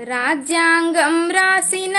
రాజ్యాంగం రాసిన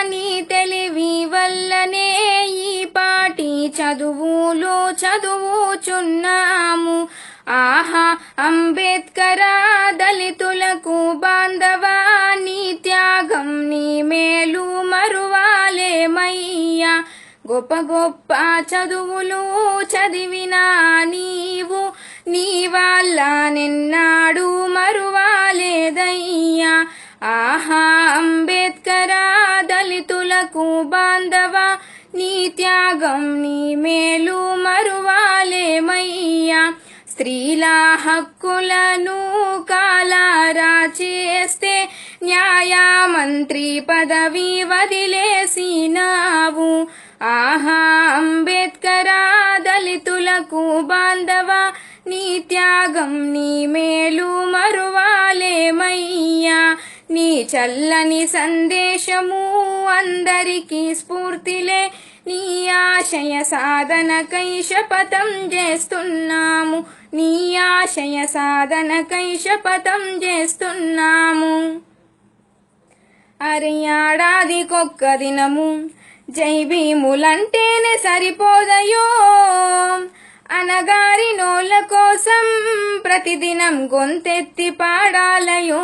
నీ తెలివి వల్లనే ఈ పాటి చదువులు చదువుచున్నాము. ఆహా అంబేద్కరా, దళితులకు బాంధవా, నీ త్యాగం నీ మేలు మరువాలేమయ్యా. గొప్ప గొప్ప చదువులు చదివినా నీవు నీ వాళ్ళ నిన్నాడు మరువాలేదయ్యా. ఆహా అంబేద్కరా, దళితులకు బాంధవా, నీ త్యాగం నీ మేలు మరువాలేమయ్యా. స్త్రీల హక్కులను కాలారా చేస్తే న్యాయమంత్రి పదవి వదిలేసినావు. ఆహా అంబేద్కరా, దళితులకు బాంధవా, నీ త్యాగం నీ మేలు మరువాలేమయ్యా. నీ చల్లని సందేశము అందరికీ స్ఫూర్తిలే. నీ ఆశయ సాధనకై శపథం చేస్తున్నాము. నీ ఆశయ సాధనకై శపథం చేస్తున్నాము. అరే ఏడాదికొక్క దినము జై భీములంటేనే సరిపోదయో. అనగారినోళ్ళ కోసం ప్రతిదినం గొంతెత్తి పాడాలయో.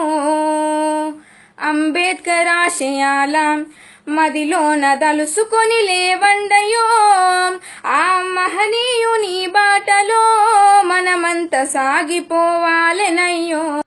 అంబేద్కర్ ఆశయాల మదిలోన దలుసుకొని లేవండయో. ఆ మహనీయుని బాటలో మనమంతా సాగిపోవాలెనయ్యో.